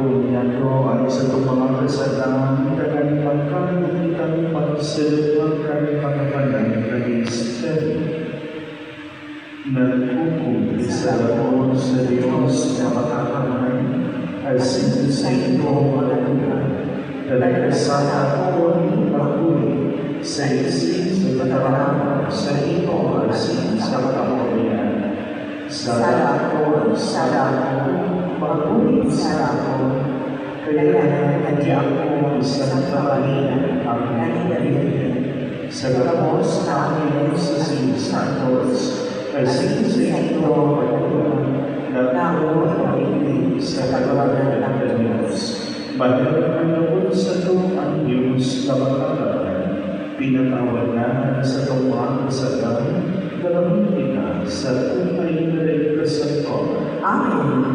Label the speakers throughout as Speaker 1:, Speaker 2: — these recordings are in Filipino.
Speaker 1: Punyado ay sa mga kasadang dagang pagkakitang pagsilupang kami pagkapanan na Israel. Nagkukumpli sa labor sa Diyos na makakaman ay sinusin ko malalunan. Dalagkasama ko ni Paguli sa isip sa patarama sa ito asin sa kamulian. Sarako, Paguli sarako, kaya hindi ako isang kamalian ang nangyayari. Sa gamos namin sa Santos, ay sinusin ko malalunan na ako ang sa kagawanan ng Diyos. Bahal ang loob sa to ang Diyos na makakapan, pinatawad na sa tuwang sa dami, dalawang kita sa tunay na ligtasan ko. Amen.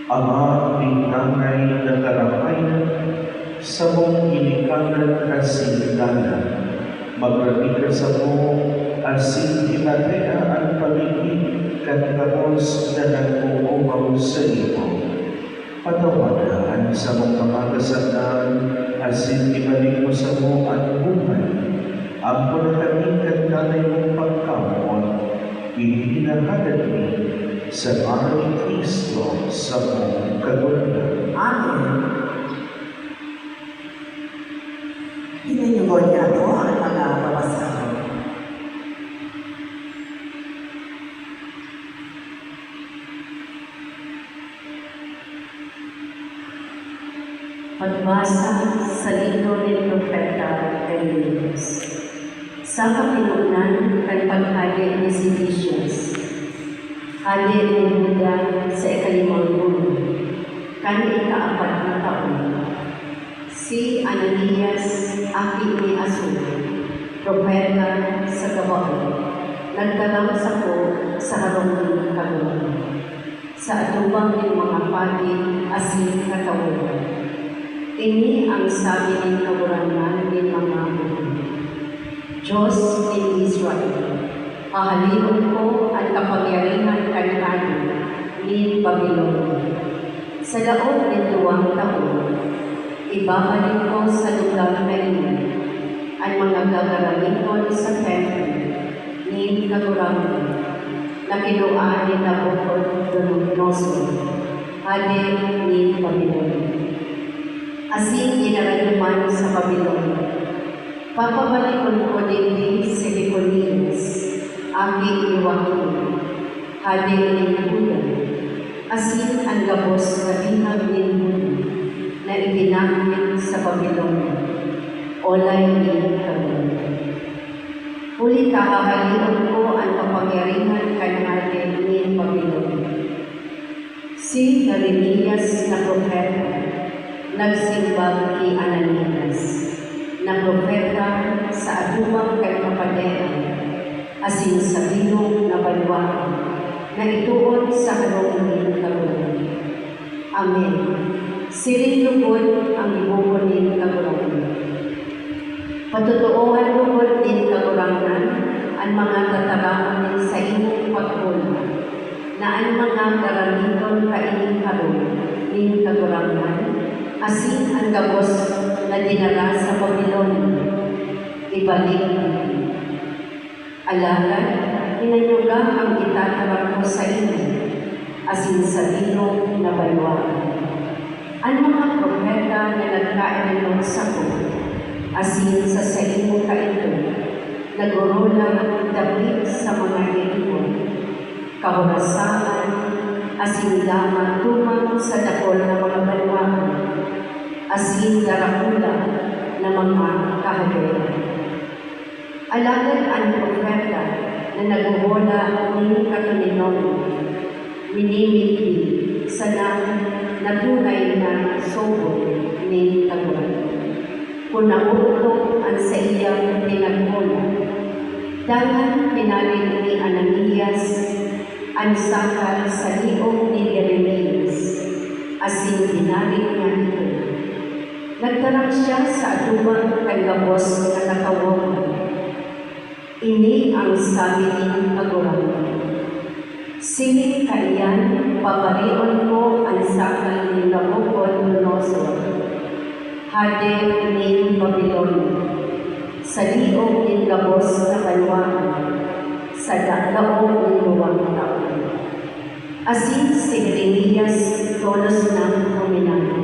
Speaker 1: Ama, tingkangay na karapayan, sa mong inikanan kasindanan, magrabi ka sa mo, asin hinatea ang pag-ibig, katapos na nag-uumaw sa iyo. Patawanan sa mong kapakasanan, asin ibalik mo sa mo ang buhay, ang pagkaming kandanay mong pagkamon, ininahagad ni sa araw ni Kristo sa mong kaguluhan.
Speaker 2: Amen. Pinanunod niya ito ang mga babasahan.
Speaker 3: Pagbasa sa libro ni Propeta Jeremias. Sa kapinunan kay paghali ni Sedecias, hali ni Juda sa ikalimang buwan, kani ikaapat na taon, si Ananias, aki ni Azur, propeta sa Gabaon, nagdalaw sa ko sa harong ng kaguluhan, sa atubang ng mga pagi asin katawuran. Ini ang sabi ng kaburangan ng mga buwan. Diyos in Israel, pahalion ko ang kapangyarihan kanihani ni Babylonia. Sa laot ng 2 taon, ibabalik ko sa lugar na iyon ang mga gagaramikon sa templo ni Kagurangan na kinuha ni Nabucodonosor, hali ni Babylonia. Asin inaraduman sa Babylonia. Papabalikon ko din si Jeconias, aki ni Joachim, hali ni Juda, asin ang gabos na bihag ni Juda na ibinamit sa Babylonia, olay ni Kagurangan. Huli kahahalion ko ang kapangyarihan kanihani ni Babylonia. Si Jeremias na propeta, nagsimbag kay Ananias, na propeta sa atubang kay kapadean, asin sa bilog na balwaan, na ituon sa harong ng Kagurangan. Amen. Siring lugod ang ibukon ng Kagurangan. Patutuuhan lugod din Kagurangan ang mga tataraan sa imong pagpula, na ang mga karamiton kaining harong ng Kagurangan, asin ang gabos na dinara sa Babylonia, ibalik. Alagad, hinanyuga ang itatarap ko sa inyo, asin sa ilong na baywahan. Ang mga propeta na nagkainilong sa ko, asin sa saimong kaito, nagurula ng dapit sa mga ibon, kahorasaan, asin lamang tumang sa dakol na mga baywahan, asin darakula na mga kahagaya. Alagad ang propeta na naguhula ng katulinon, minimiti sa natunay na sobo ni Taguan. Kung nauutok ang sa iyang pinagmula, dahil pinalig ni Ananias ang sakal sa liong ni Jeremias, asin pinalig niya ito. Nagtarang siya sa atubang kagabos na nakawawan. Ini ang sabi ni Taguan. Sini kaiyan, paparion ko ang sakal ni Nabucodonosor, hade ni Babylon, sa liog ni gabos na balwangan, sa daklaog ni luwang taon. Asin si Jeremias tolos ng kuminang.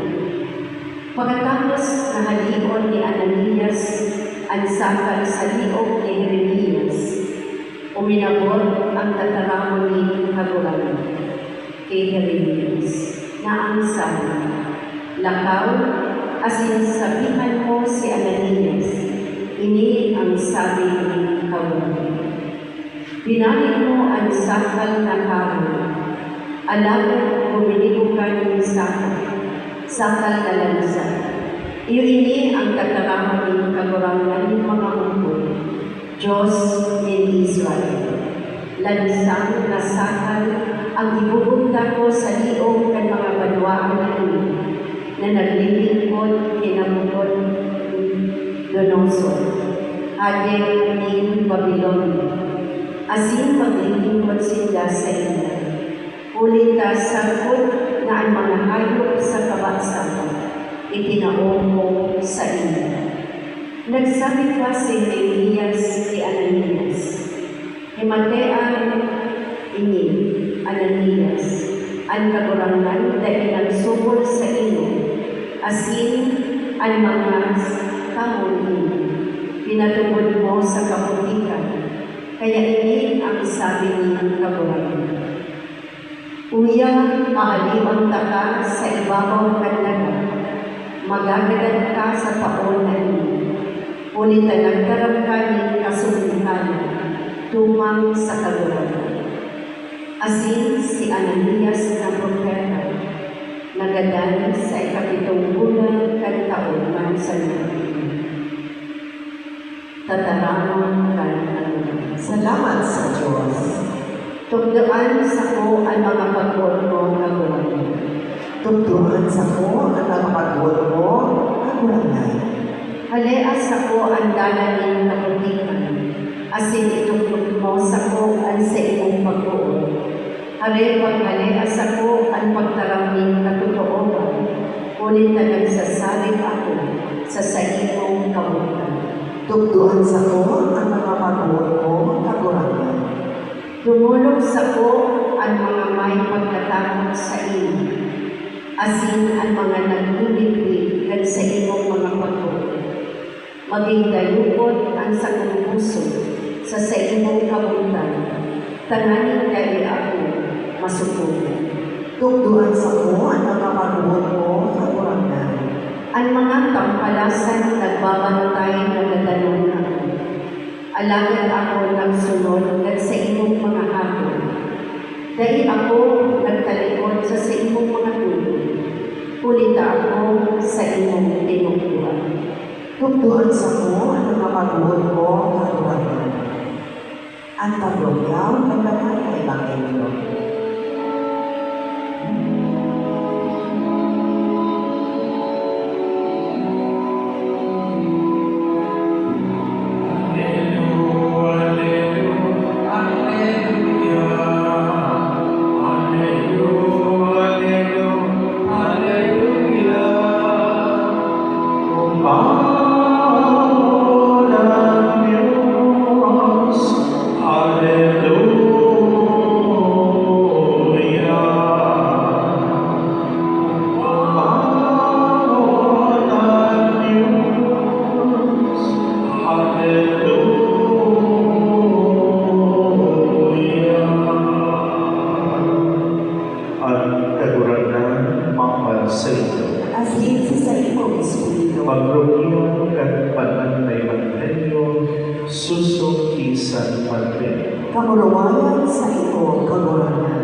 Speaker 3: Pagkatapos na halion ni Ananias ang sakal sa liog ni Jeremias, uminabot ang tataramon ni Taguan kay Jeremias na ang sabi, lakaw, asin sabihan mo si Ananias, ini ang sabi ni Taguan. Binalik mo ang sakal na kahoy, alagad bumilibukan ng sakal na lansa. Iyo ini ang tataramon ni Taguan ng mga ungkol, Diyos ni Israel. Lansang na sakal ang ibubunta ko sa liong ng mga banwaan namin na naglilingkod kinabukod Donosor, hade ni Babylon. Asin maglilingkod sila sa inyo. Ulita sangkot na ang mga hayop sa kabaksakan, itinaong ko sa inyo. Nagsabi pa si Jeremias kay Ananias, himatean ini, Ananias, ang kagurangan dahil nagsubol sa inyo, asin ang mga kamunin, pinatubod mo sa kaputikan, kaya ini ang sabi ni kagurangan. Uyang maaliwang taka sa ibabaw kanlaga, magagad ka sa taon na ini. Ngunit nagkarap ka ni kasundukan tumang sa kagurangan. Asin si Ananias na propeta, nagadan sa ikapitong bulan kan taon man sa natin. Tataramon kan Taguan.
Speaker 2: Salamat sa Diyos.
Speaker 3: Tugdaan sa ko ang mga pagod mo, Taguan.
Speaker 2: Tugtuhan sa ko ang mga pagod mo, Taguan.
Speaker 3: Haleas ako ang dalanin na kaputikan, asin itugtog mo sa ko ang sa iyong pagbuod. Haleas ako ang pagtaraming katutooban, ngunit na nagsasalig ako sa iyong kabutan.
Speaker 2: Tugtuhan sa ko ang mga pagod mo, Taguan.
Speaker 3: Tumulog sa ko ang mga may pagkatakot sa iyo, asin ang mga naglulipid kan sa iyong mga pagod. Maging dayukot ang sakong puso sa imong kabutan, tananin kay ako masukulan.
Speaker 2: Tugtuhan sa ko ang mga pagod mo, Taguan.
Speaker 3: Ang mga kampalasan nagbabantay na nagdalong ako. Alagad ako nagsunod at sa imong mga hapon. Dahil ako nagtalikod sa imong mga tulog. Kulita ako sa imong tinugtuhan.
Speaker 2: Tugtuhan sa ko ang mga pagod mo, Taguan. Ang pagyaw ng mga Ebanghelyo.
Speaker 1: Ang susong kisan Padre.
Speaker 2: Kamurawayan sa iyo, kagurangan.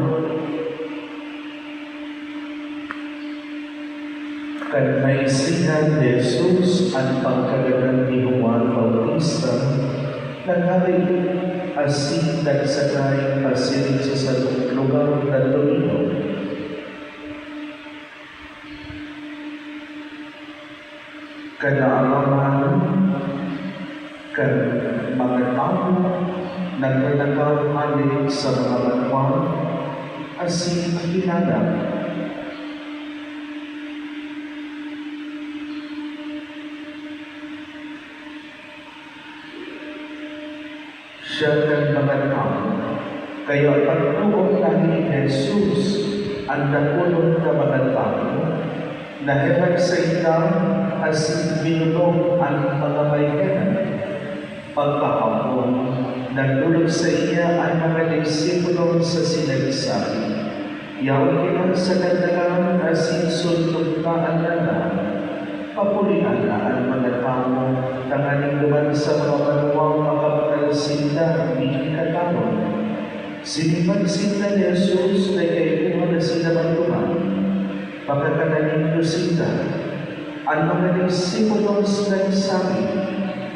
Speaker 1: Kan naisihan ni Jesus ang pagkaganan ni Juan Bautista, naghalik asin nagsakay asin sa lugar na lumino. Kanaalaman kan mga tao naglalakaw sa mga banwan asin hinanap. Siya kan mga tao, kaya pagtuon na ni Jesus ang nakulong na mga tao, nahilag sa ilang asin binulong ang mga mayhenan. Pagkahapon, nagdulog sa iya ang mga disipulo sa sinagsabi, yaw ilang sa kandalan asin sultog na ang lalang, papulian na ang mga tao, tanganing duman sa mga manuwang makapagsinda ni katawan. Sinipagsinda ni Jesus na kaikuha na sila magtuman, pagkakananin dosinda, ang mga disipulo sa nagsabi,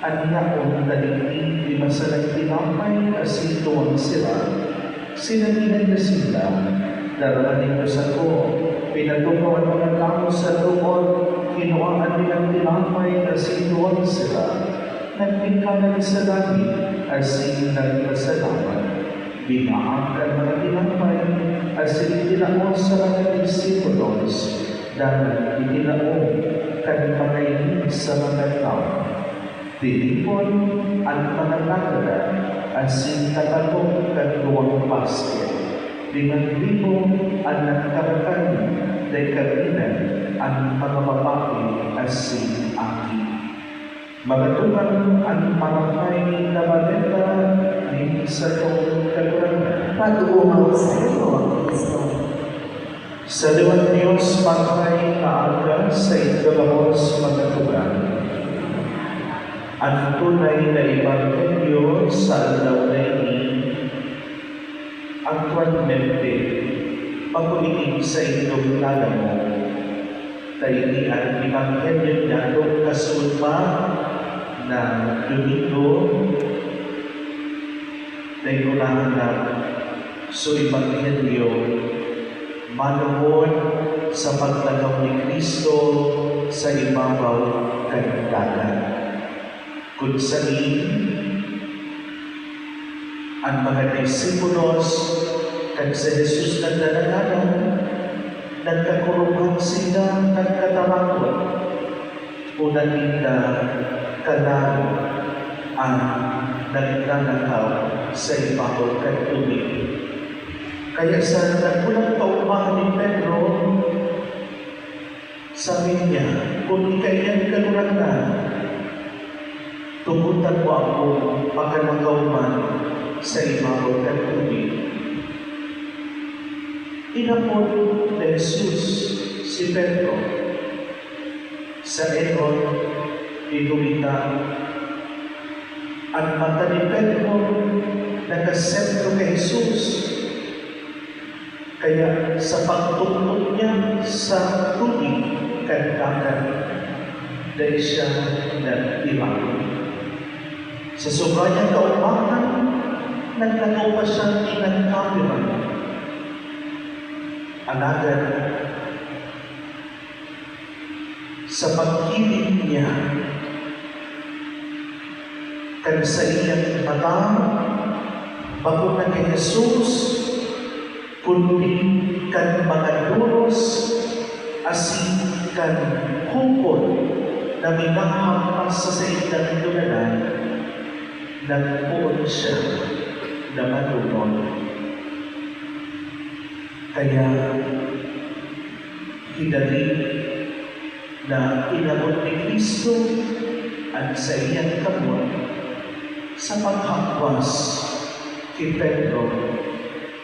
Speaker 1: ang yaong naligid di masalang tinapay asin tuwang sila, sinabihan na sila, daramanin ko sa ko, pinatukaw ang mga tao sa loob, kinuhaan nilang tinapay asin tuwang sila, nagtingkalan sa langit asin nagpasalamat, binaang ang mga tinapay asin itinaon sa mga disipulos, dahil itinaon kan mga sa mga tao. Tinipon ang mga nakala asin natatong katuwang basket. 5,000 ang nagkarakan dahil kabinan ang mga babae asin aki. Magatuman ang pamatay na maleta ni sa itong kagurangan.
Speaker 2: Pag-umaw sa iyo, Kristo.
Speaker 1: Sa liwan Diyos, patay na aga sa ikalawos magatugan. Ang tunay na Ebanghelyo sa alaw na ini, actualmente, pag-ulitin sa inyong lalamo, tayo ni ang Ebanghelyo niya doon kasulpa na Domingo, tayo unahan na so Ebanghelyo, manuhon sa paglagaw ni Kristo sa ibabaw ng dagat. Kung saan ang mga disipulos kag sa Jesus nagdalaganan, nagkakurungan sila, nagkatarakot, unan nila kanang ang naglalakaw sa ibabaw ng tubig. Kaya sa nagpulang paupahan ni Pedro, sabi niya, kung ikaiyan kalurangan, tubutan mo ako pagkalagaw man sa ibabaw ng tubig. Inapon ni Jesus si Pedro sa enon ni Lumita. Ang mata ni Pedro nakasentro kay Jesus. Kaya sa pagtungkol niya sa tubig kandakan, dahil siya nag-ilang. Sa sobrang kaumahan, nagtanaw pa siya inang kamera. Anagan, sa pagkiling niya, kan sa iyang mata, bago na kay Jesus, kundi kan mga duros, asin kan hukod na minahampas sa ilang dulanan, nagpuon siya na matulog. Kaya, hinali na inabot ni Kristo at sa iyang kamot sa paghakwas kay Pedro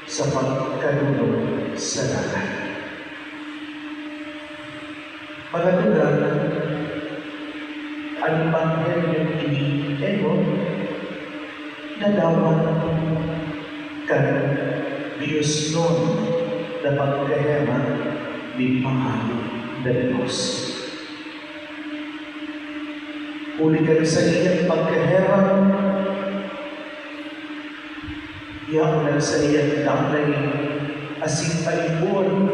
Speaker 1: sa pagkalulog sa dagat. Pagkalugan, ang Ebanghelyo ini, nadawan kan Diyos nun na pagkahera di mahal na Diyos. Uli ka sa iyang pagkahera, iyaw sa iyang damay, asin paibon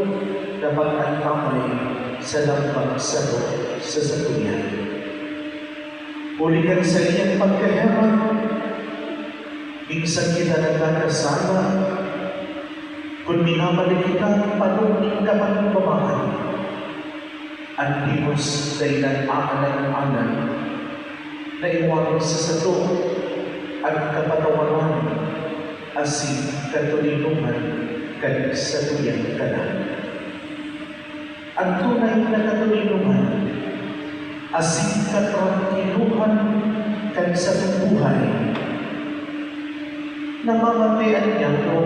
Speaker 1: na pag-antamay sa lampag sa satuyan. Uli ka sa iyang pagkahera, minsan kita nagkakasama, kung minamalik kita, panunin ka man pamahan. Ang Diyos ay nag-aalang-alang na iwanan sa sato at kapatawaran asin katulinungan kan satuyan ka na. Ang tunay na katulinungan asin katrangiluhan kan sa buhay namamatayan niya to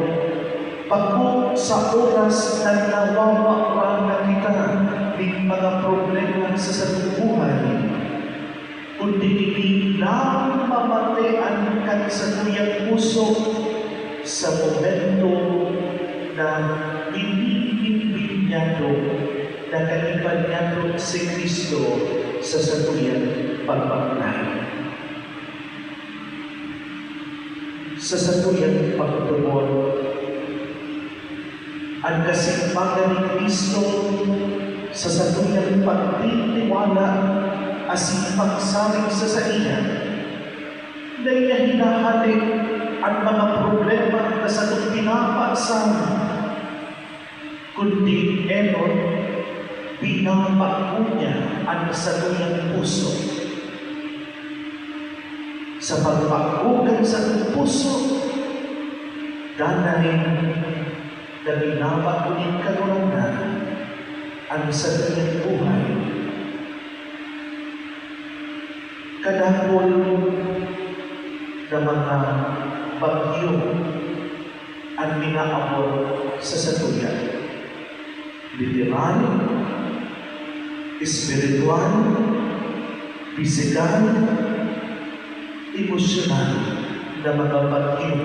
Speaker 1: pagko sa oras na nawawa na kita ng mga problema sa buhay, kundi hindi lang mamatayan kan sa tuyang puso sa momento na binibinyado na kanipanyado si Kristo sa satuyang pagpaplay. Sa satuyang pagtubod, ang kasimbagan ni Kristo sa satuyang pagtitiwala asin pagsaling sa saiya, na iya hinahalik ang mga problema na sa itong pinapasan, kundi enon, pinapako niya ang satuyang puso. Sa pagpakugan sa itong puso, ganahin na binabakunin kagulangan ang satuyang buhay. Kadapol na mga bagyo ang minaabot sa satuyan. Literal, espiritual, pisikal, emosyonal na mga bagyo,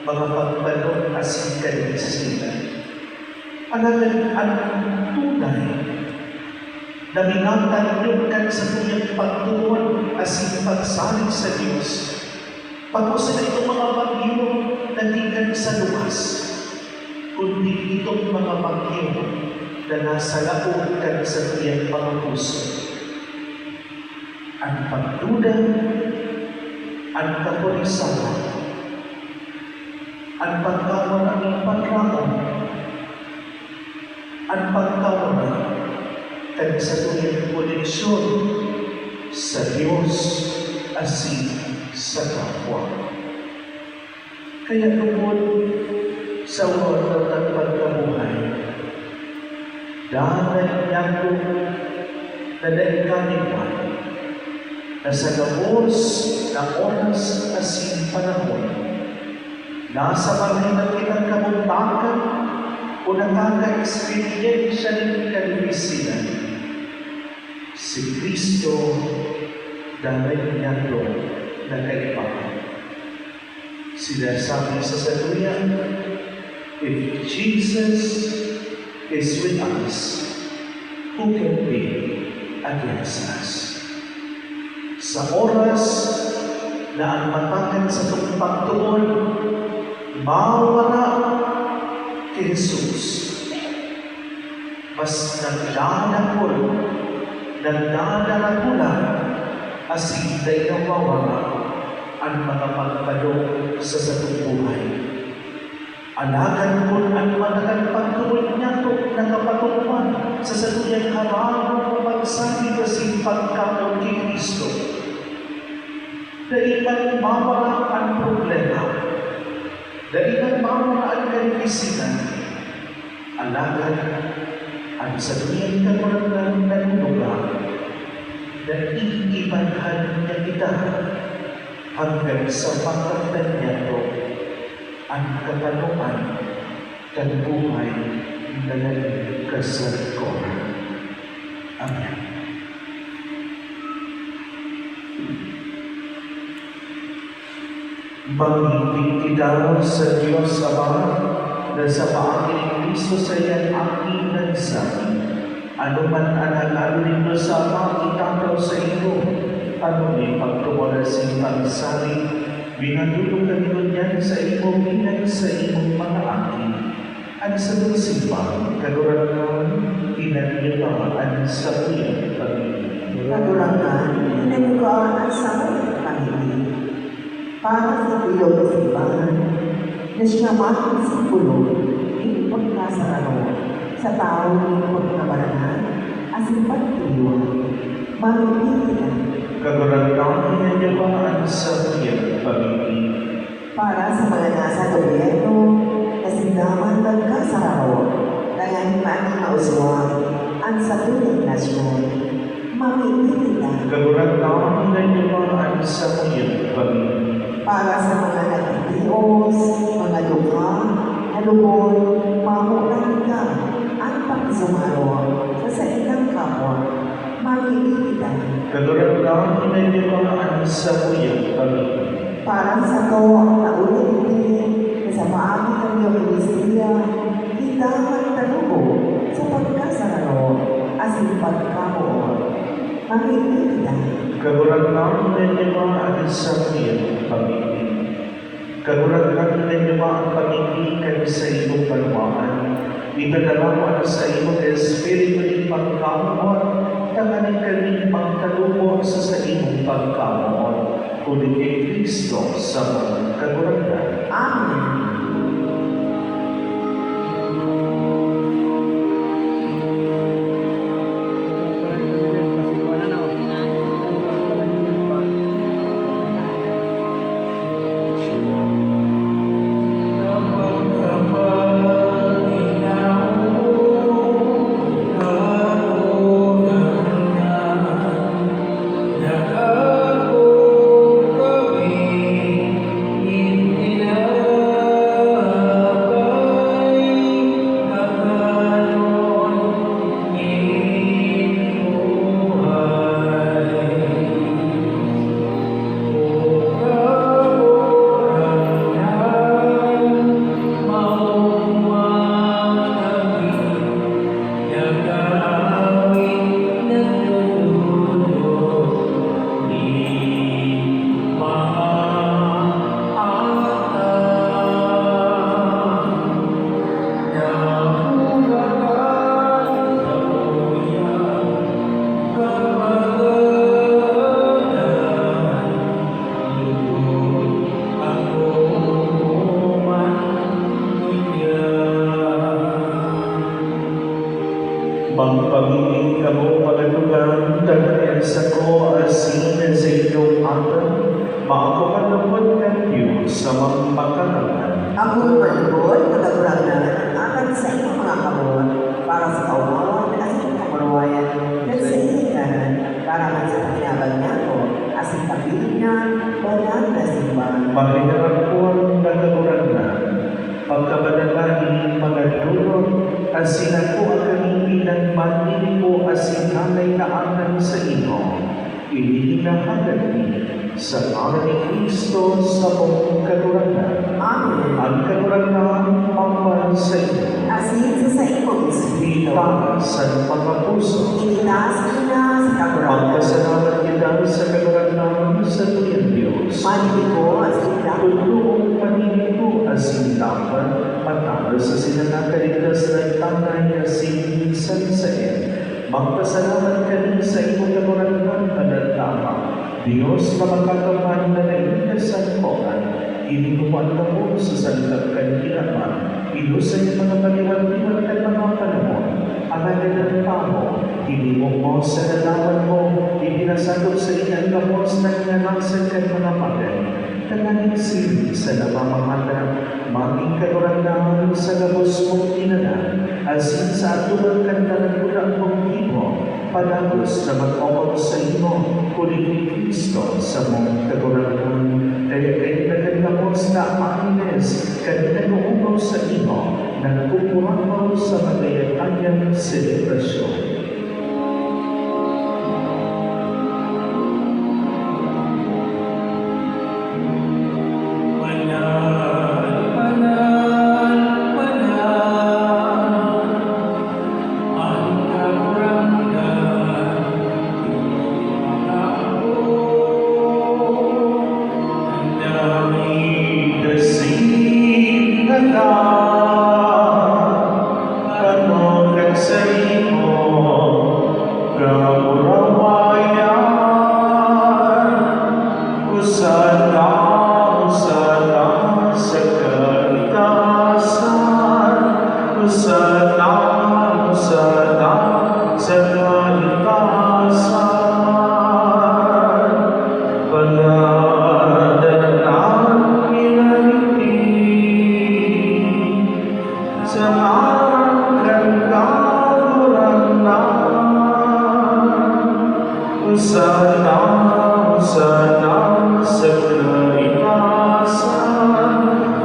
Speaker 1: mga pagbalong asin kalisitan. Alagan ang tunay na minatanyukan sa tuyang pagtuon asin pagsaling sa Diyos. Pagko sa itong mga bagyo na tingkan sa lumas, kundi itong mga bagyo na nasa laon kan sa tuyang mga puso. Ang pagduda, ang kapulisan, ang pagkawala ng paglaon, ang pagkawala kan sa tuyang koneksyon sa Diyos asin sa kapwa. Kaya lubod sa walang ng pagkabuhay, dahil niyato na daikanin pa na sa gabos na oras asin panahon, nasa bagay na kinagkamuntakan o nakaka-experiensya ng kalibisinan, si Kristo dahil niya ito na kaipahan. Sila sabi sa satuyan, if Jesus is with us, who can be against us? Sa oras na ang matakan sa itong pagtuon, mawala kay Jesus. Mas nagdadarapulan asin day nawawala ang mga pagpalong sa satong buhay. Alagan ko ang matakan pagtuon niya ito nakapatuman sa satuyang harang pagsabi asin pagkaon kay Kristo. Dahil mawala ang problema, dahil mawala ang kalisinan, alagan ang satuyang kagulangan ng lugar na iibanhan niya kita hanggang sa pagkaktan niya ito ang katanungan ng buhay na nagkasarikon. Amen. Magiging kita sa Diyos Ama na sa paangkin ni Kristo sa iyan aking nagsabi. Ano man ang nag-alin mo sa Ama, itataw sa iyo. Ano ni pagtumalasing pagsari, binatulog ka nito niyan sa iyo bilang sa iyong mga akin. Ang sa dulsipang kagurangan, pinagyataan sa iyong pag-ibig.
Speaker 2: Kagurangan, pinagkaan sa mga pag-ibig. Para sa ilog ng simbahan, na siya making sa pulong, ipagkasarano sa tao ng pagkabarangan, asin pagtiliwan, mamipilitan.
Speaker 1: Kagurangan, pinagyataan sa iyong pag-ibig.
Speaker 2: Para sa mga nasa gobyerno, na sindaman pagkasarano, dayan maning mauswang, ang sa tuling nasyon, mamipilitan.
Speaker 1: Kagurangan, pinagyataan sa iyong pag-ibig.
Speaker 2: Para sa mga nagtitios, mga luha, nalubon, mamulan ka, ang pagsumaro sa ilang kapwa, makikita.
Speaker 1: Kagurangan, pinagyataan sa iyong pag-ibig.
Speaker 2: Para sa to, na ulit-ulit, na sa maaming ng iyong ministeriya, kita magtalubo sa pagkasarano, asin pagkamoon, makikita.
Speaker 1: Kagurangan, pinagyataan sa iyong pag-ibig. Kagurangan, pinagyataan pag-ibig kayo sa iyong kalmaan. Ipadalaman sa iyong espiritu ng pagkamoon, tanganin kami pagtalubo sa iyong pagkamoon. Kulit kay Kristo sa mga kagurangan.
Speaker 2: Amen.
Speaker 1: Magpagiging kamo pagatugan, dahil sa ko asin sa iyong atan, maakumalapot ng Diyos sa mga makalangan.
Speaker 2: Ako malibot na kagurangan akan sa iyong mga kamon para sa kaumawan at sa kamarwayan at sa iniganan para man sa pakinabang niya ko at sa kapilingan walang nasimbahan.
Speaker 1: Mahinarap ko ang nagagurangan, pagkabanalahin mga dulot, asin ako ang kamimpinan manili ko asin amay naanan sa ino. Ininahagad ni sa ngalan ni Kristo sa buong kagurangan.
Speaker 2: Amen.
Speaker 1: Ang kagurangan mapal sa iyo.
Speaker 2: Asin sa iyong espiritu.
Speaker 1: Kita sa mga puso.
Speaker 2: Initas na sa kagurangan.
Speaker 1: Magpasalamat kita sa kagurangan sa tuyang Diyos.
Speaker 2: Manili ko at sila.
Speaker 1: Tulong panili ko asin dapat matalo sa sinanakaligtas na tangay asin minsan sa iyo. Magpasalamat ka rin sa iyong kagurangan panatama. Diyos na magkakaman na nainikasan mo at ininuman ka mo sa salitang kanilama. Ilusay mga maliwan-liwan ka mga panahon. Ang agad mo, hinimok mo sa nalaman mo, ipinasagop sa inyong gamos na nananasan ka mga pagay. Tanganing sili sa namamamata, maging kagurangan sa gabos mong inana, asin sa atulang kanta ng kurang mong ibo, panagos na mag-opag sa iyo, kulit ni Kristo sa mong kagurangan. Kaya kayo nagagamos na Agnes, kanina nuumaw sa iyo, nagkukurang sa magayatanyang selebrasyon.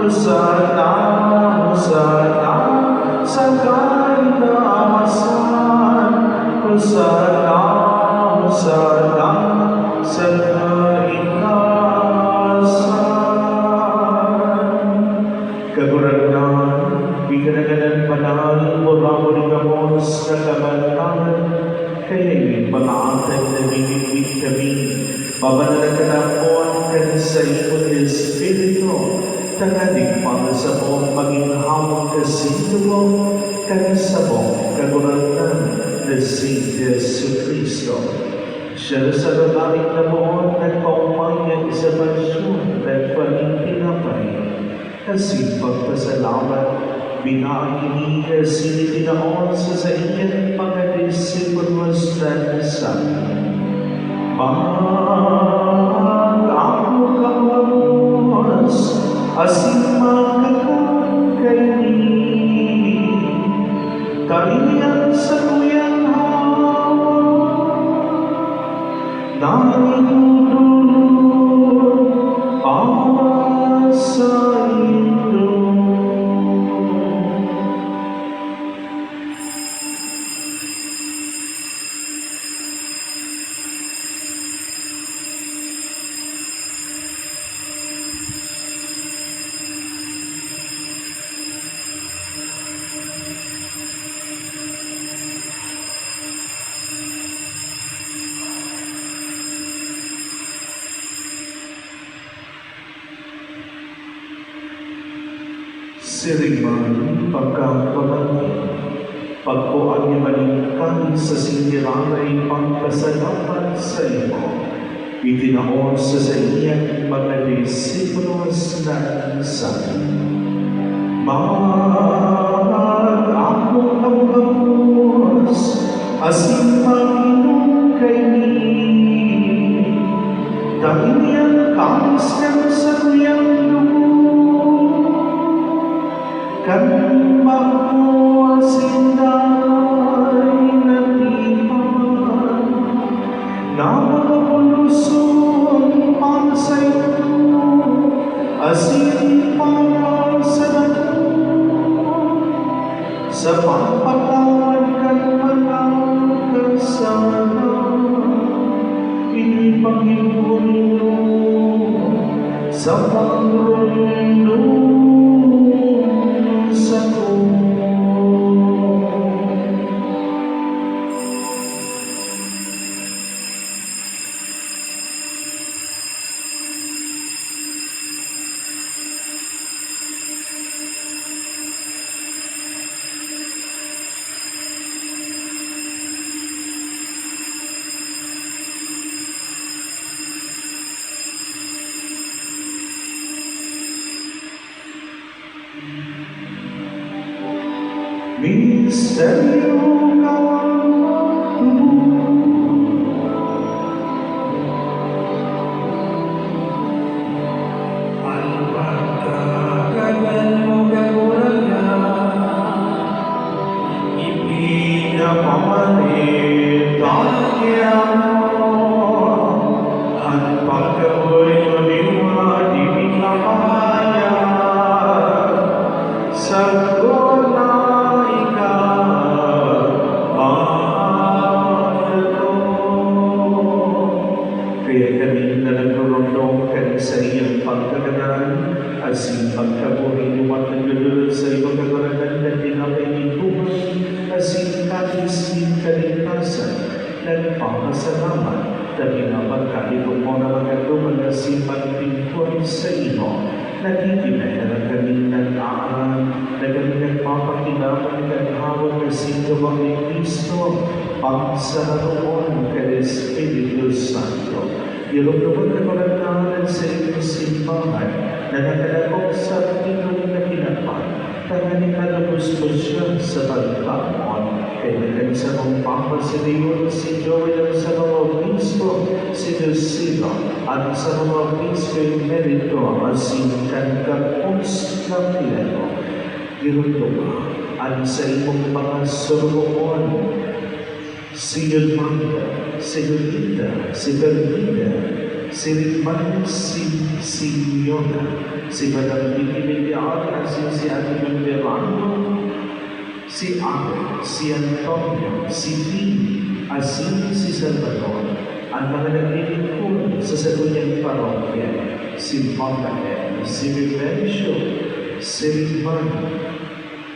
Speaker 1: Hosana, Hosana, sa kaitaasan. Hosana, Hosana, sa kaitaasan. Kaguragan, ikanaganan banal, mula-muli gamos na kabantahan, kaya'y mga atay na bibigit kami, babanalaganapon ka sa iyong Espiritu, tagadig para sa mong maging hawak ka sintumo, ka sa mong kaguragan na si Yesu Cristo. Siya sa babaeng na moon, nagpaumangyan sa pasyon, nagpalintinapay, kasi pagpasalamat, binakinig sinitinaon sa iyan mga disipulos na nasabi. Mag-ako kawagos, asin magkakagkainin, kaliyan sa kuyang hawa, nanginululod para sa ito. Siriman pagkapamanay, pagkuhan niya malingkan sa siniraray pagpasalamat sa iyo. Itinaon sa iyang mga disipulos na sabi. Mag-ako ang hapos, asin Panginoon kainin, dahil yan kalis ng sa kuyang kan makuasin ay natipan na makapulusun para sa ito, asin para sa nato, sa pagpatawad kan mga kasama, Panginoon sa pagrundo sa misteryo ang pagkakagal mo kaguragan, ipinapamanit ang yaman, ang pagkaboy mo liwa di pinapahayag sa asin pagkabuhay lumat ng lululod sa ibang kaguragan na tinapay-ituman, asin katising kaligtasan, nagpapasalamat, dahil na pagkalipong mo na magagawa na si pagpintuan sa iyo, nagkikinaya na kami nag-aaral, na kami nagpapakinapan ng hawag na singawa ni Kristo, pangsararoon ka Espiritu Santo. Ilugubot na palantahan sa iyong simbahan, na nakalakot sa tinong na pinapan, tanganin ka na siya sa pagkamon, kaya nakan sa mong papa si Leon, si Joel, sa mga obispo, si Lucilo, at sa mga obispo yung merito, asin kagkapos na pilano. Ilugubot, at sa imong mga suruon, si Yolanda, si Yolita, si Berlina, si Riman Simeona, si Madam Vicky Medial, si Ate Verano, si Abel, si Antonio, si Pini, si Salvador, ang mga naglilingkod sa satunyang parokya, si Mamael, si Vivencio, si Riman,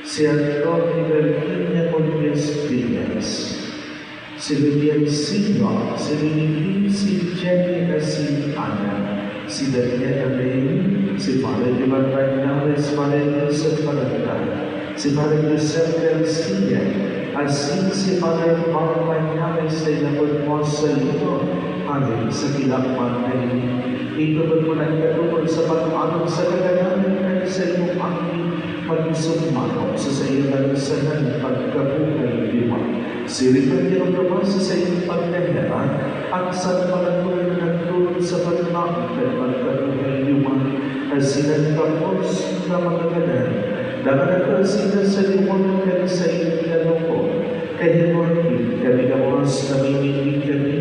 Speaker 1: si Antonio Virginia Montes Villas, si Lilian Silva, si Lilian, si Jenny, si Ana, si Daniela May, si Father Ivan Bernales, Father Joseph Palagay, si Father Joseph Garcia, si Father Paul Bernales, ay napagmos sa iyo, alin sa kilakman na ini. Ito mo ng katulad sa pag-anon sa kagayanan ay sa iyong angin mag-isumano sa iyo ng sanan pagkabuhay lima. Siripan niyo naman sa iyong pagkayaran at sa pagkabuhay ng tulad sa pagkabuhay at pagkabuhay lima. Asinan kapos na magagalan, dapat sila sa limon kami sa iyong ginaloko. Kaya mo kami kapos na mimigig kami,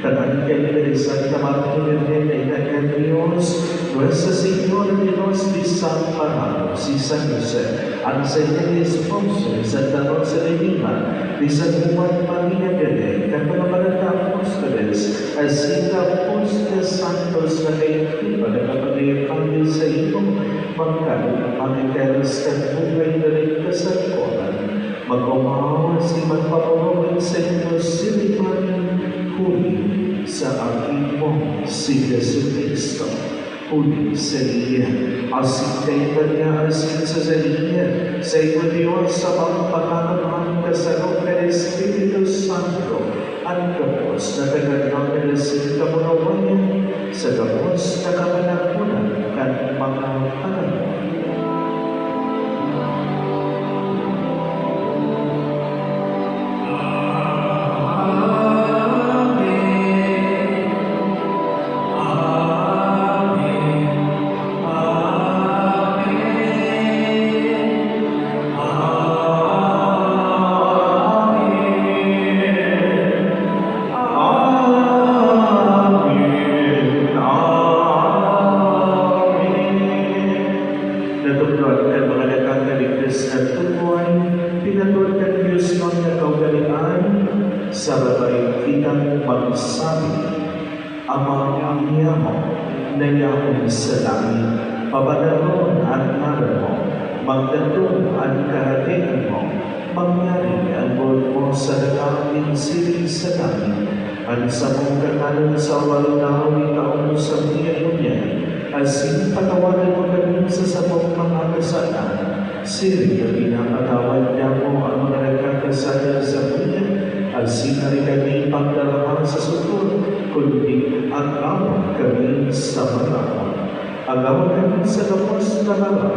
Speaker 1: tanang kami na isang tamatulad ay nagkan Diyos, nuesa Señor Dios di San Parado, si San Jose, ang sa inyo esposo, sa tanong sa Lima, di San Juan Maria Gede, kapanamalata Apóstoles, así Apóstoles Santos na kayo tiba na kapag kami sa iyo, magkakalas ng buhay na rin kasakonan, mag-umawa si magpapawawin sa inyo silipan huli sa aking mo si Yesu Cristo. Huli sa iya, asin kayo niya asin sa salinya, sa iyo Diyos sa mga pagkakaroon kasarong ng Espiritu Santo, at kapos na kagandang kalasin kamunawan sa kapos na kamanakunan at mga panahon. Pabadaron ang aral mo, magdatong ang kahatian mo, mangyari ang buod mo sa nagkakating siling sa langit, at sa mong katalan sa walong taon sa biyaya niya, asin patawanan mo kami sa sabong mga kasalanan, siling na pinapatawad niya mo ang mga nagkakasala sa buya, asin na rin kami pagdalaman sa sukod, kundi ang awang kami sa mga agawan kami sa kapos na harap,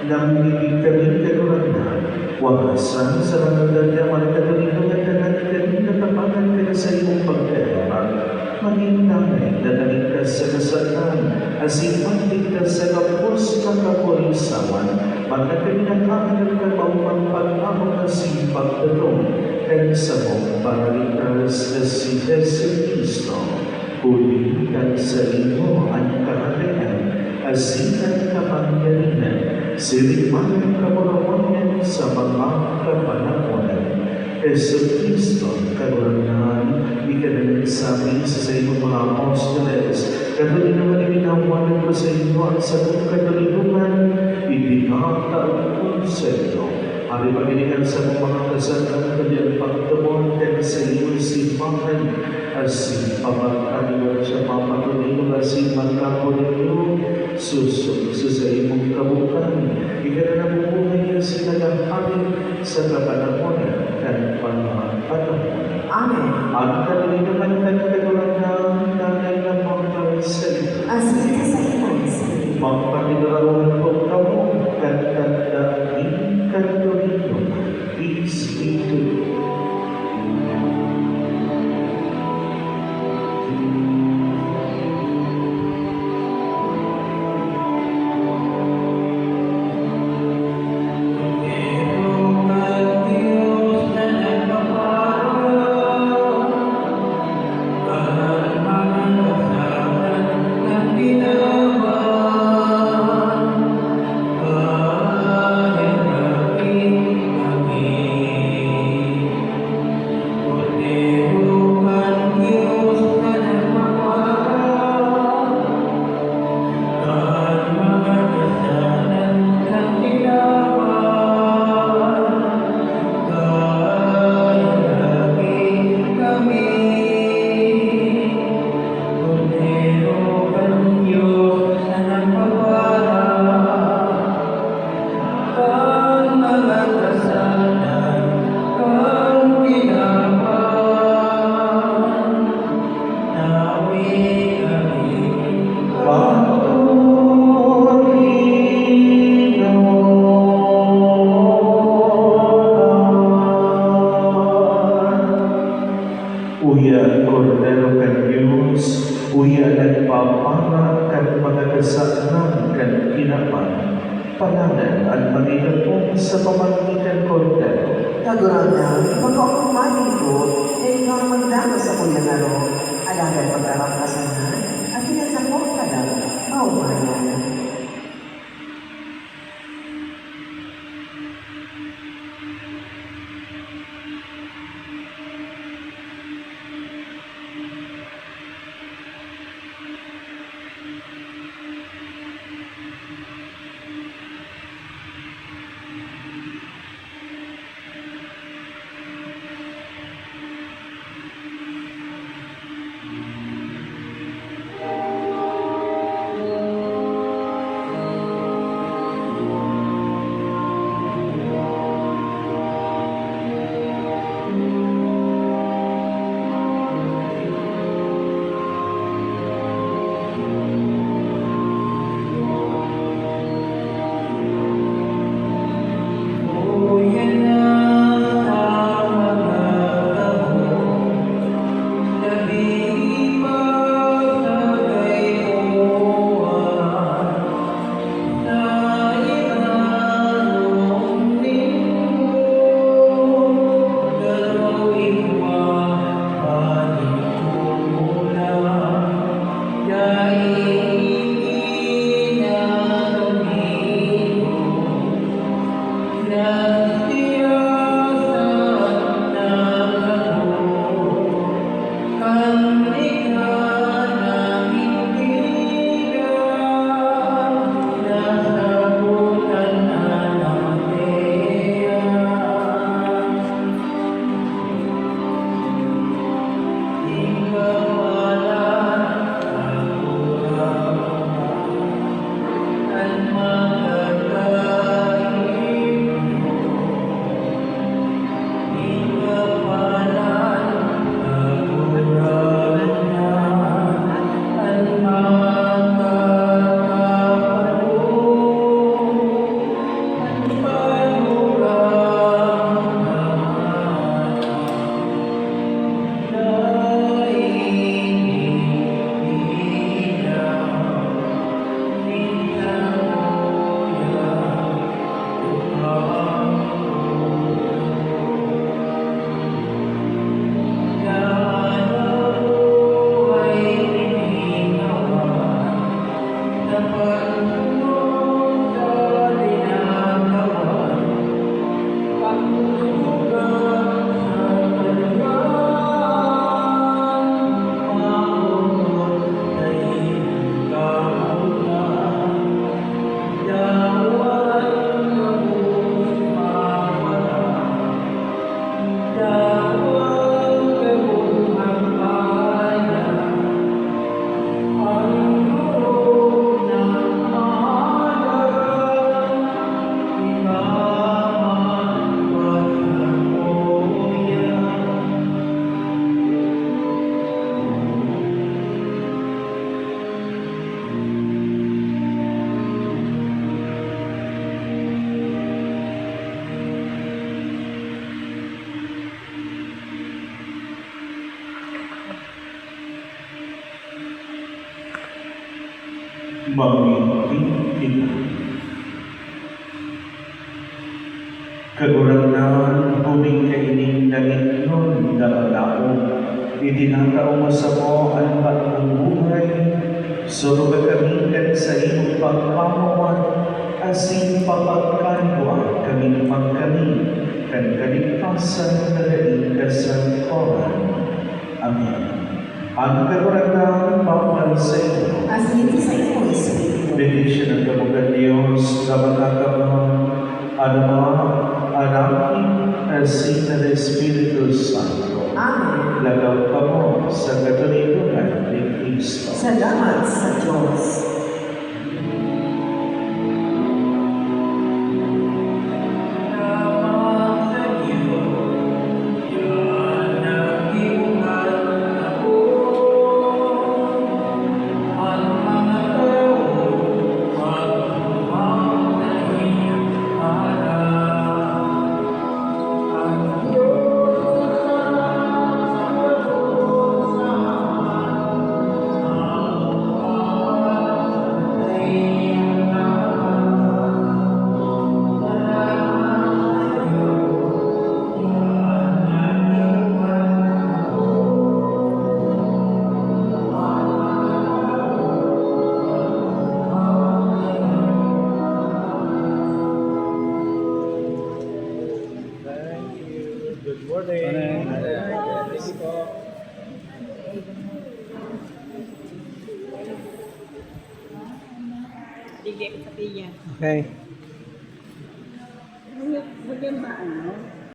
Speaker 1: nang hindi kami kagurangan, wagasan sa mga dadyaman katulungan at kami natapagan ka sa iyong pagkailan. Maging nanay na naligtas sa kasalanan, asin magligtas sa kapos na kapulisawan, magkakalinakahan ka maumang pag-ahong asin pagdalong, kaya sa mong paraligtas na si Yesu Cristo. Huli ka sa iyo ang kahalayan, asin ang kapangyarihan, silipan ang kamurawangan sa mga kapanahonan. Yesu Cristo, kagurangan, ikanagin sa amin sa iyong mga apóstoles, katuloy naman ibinawanan ko sa iyo ang sa kong katulungan, ibinata ang konserto. Hari paginihan sa mga kasalanan kami ang pagtamon kaya sa iyo simbahan, asin pamagkaniwan siya papatuloy asin magkapunin susok sa imong kabukan. Ika na nabubuhay niya sinagahari sa kapanahonan at panahon.
Speaker 2: Amen.
Speaker 1: Ang katuloy naman nagkatulang nanay na magpawisan.
Speaker 2: Asin sa iyo,
Speaker 1: Magpatinarawan ko kamo katuloy Espiritu. Palanan at manilapong sa pamamagitan kordero.
Speaker 2: Kagurang-urang, ipagkakumain ko, na ikaw ang magdamo sa kuya laro. Alagan pag-arap ka sana, at sinasapok ka lang, maumayan.
Speaker 1: Magpipilitan. Kagurangan, huming kaining langit nun na alaong, itinatao mo sa mo ang bagong buhay, suruga kami kan sa iyong pagpamawan, asin papagkanwa kami magkami, kan kaligtasan na laing kasangkoran. Amen. Ang kagurangan, bawal sa iyo.
Speaker 2: Asin sa iyo, Espiritu.
Speaker 1: Bendisyon ng kabugan Diyos, na magkakamahal, Ama, Anak, Asin ng Espiritu Santo.
Speaker 2: Amen.
Speaker 1: Lagaw ka mo sa katulungan ni Kristo.
Speaker 2: Salamat sa Diyos.
Speaker 4: Okay.
Speaker 5: Bigyan ba ano?